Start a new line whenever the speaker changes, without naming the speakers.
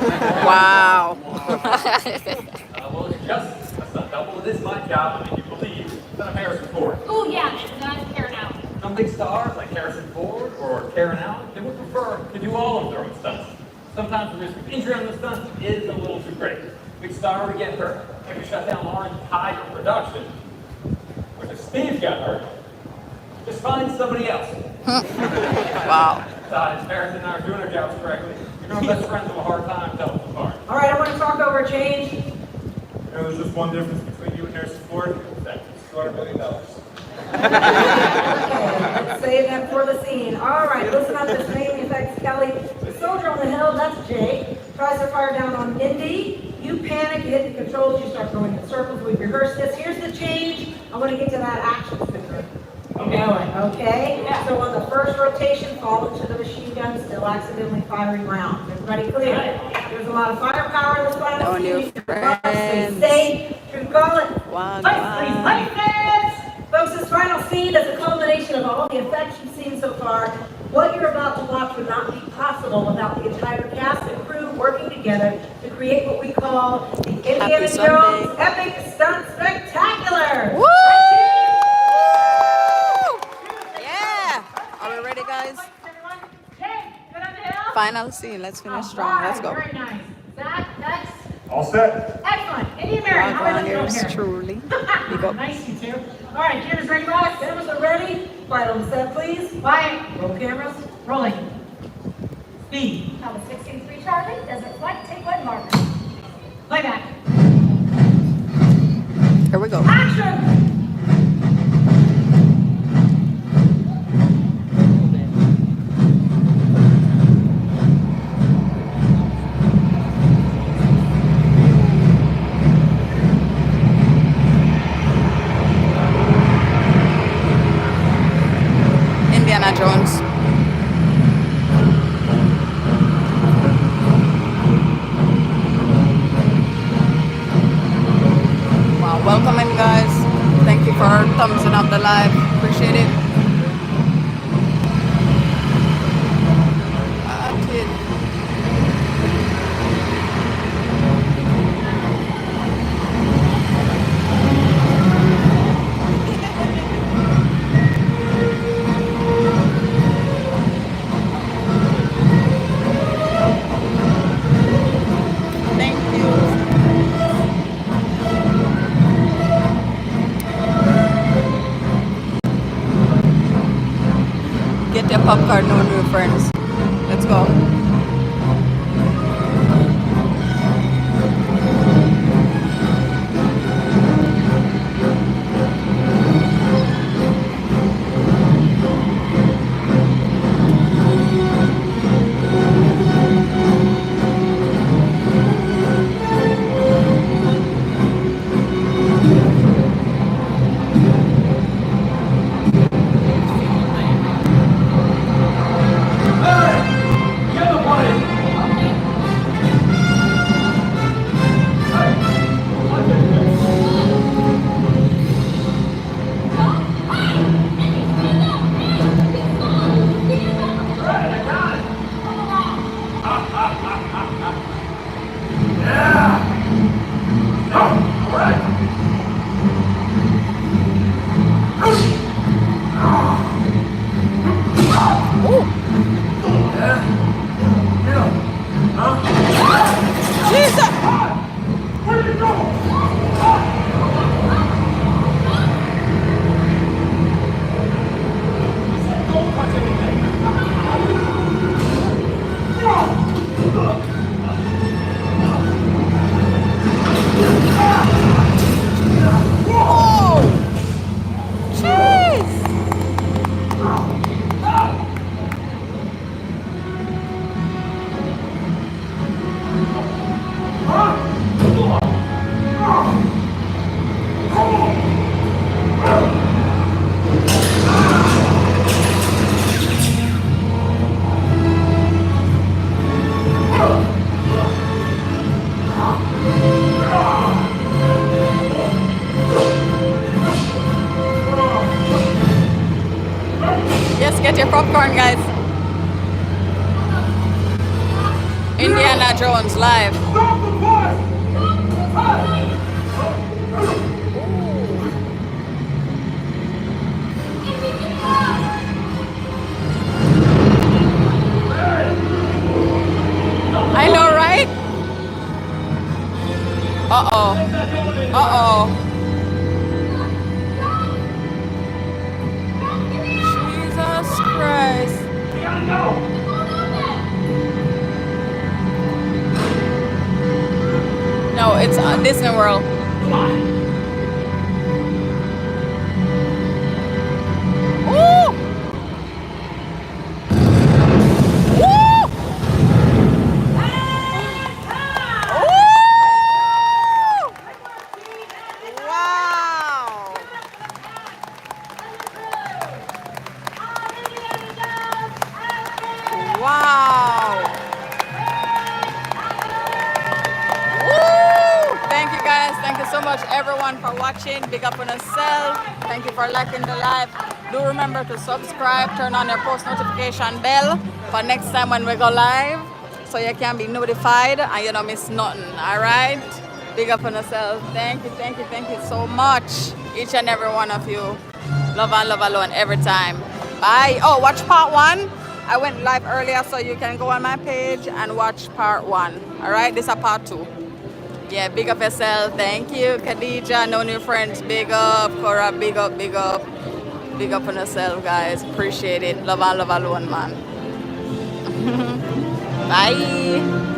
Wow.
Well, it's just a stunt double. It is my job to make you believe that I'm Harrison Ford.
Oh yeah, that's Karen out.
Some big stars like Harrison Ford or Karen Allen, they would prefer to do all of their own stunts. Sometimes the risk of injury on the stunts is a little too great. Big star would get hurt, they could shut down our entire production. Which if Steve got hurt, just find somebody else.
Wow.
Besides, Harrison and I are doing our jobs correctly. You're my best friends have a hard time telling them apart.
All right, I want to talk over a change.
There's just one difference between you and Harrison Ford. That's $200 million.
Let's save that for the scene. All right, listen up. This mainly affects Kelly. The soldier on the hill, that's Jake, tries to fire down on Mindy. You panic, you hit the controls, you start going in circles. We've rehearsed this. Here's the change. I want to get to that action figure. Okay? So on the first rotation, fall into the machine gun, still accidentally firing rounds. Everybody clear? There's a lot of firepower in this final scene. Stay safe. True call it. Folks, this final scene is a culmination of all the effects you've seen so far. What you're about to watch would not be possible without the entire cast and crew working together to create what we call the Indiana Jones Epic Stunt Spectacular.
Woo! Yeah! Are we ready, guys? Final scene. Let's finish strong. Let's go.
Very nice. Zach, next.
All set.
Excellent. Indian Mary, how are you doing here?
Truly.
Nice, you two. All right, cameras ready, boss?
Cameras are ready. Quiet on set, please.
Quiet.
Roll cameras.
Rolling. Speed.
Now with 683 Charlie, doesn't flight, take one marker.
Playback.
Here we go.
Action!
Indiana Jones. Wow, welcome in, guys. Thank you for thumbsing up the live. Appreciate it. Kid. Thank you. Get your popcorn, no new friends. Let's go. Jones live. I know, right? Uh-oh. Uh-oh. Jesus Christ. No, it's Disney World. Woo! Woo! Woo! Wow! Wow! Woo! Thank you guys. Thank you so much everyone for watching. Big up on yourself. Thank you for liking the live. Do remember to subscribe, turn on your post notification bell for next time when we go live, so you can be notified and you don't miss nothing. Alright? Big up on yourself. Thank you so much. Each and every one of you. Love and love alone every time. Bye. Oh, watch part 1. I went live earlier, so you can go on my page and watch part 1. Alright? This is part 2. Yeah, big up yourself. Thank you, Khadija. No new friends. Big up. Cora, big up, big up. Big up on yourself, guys. Appreciate it. Love and love alone, man. Bye.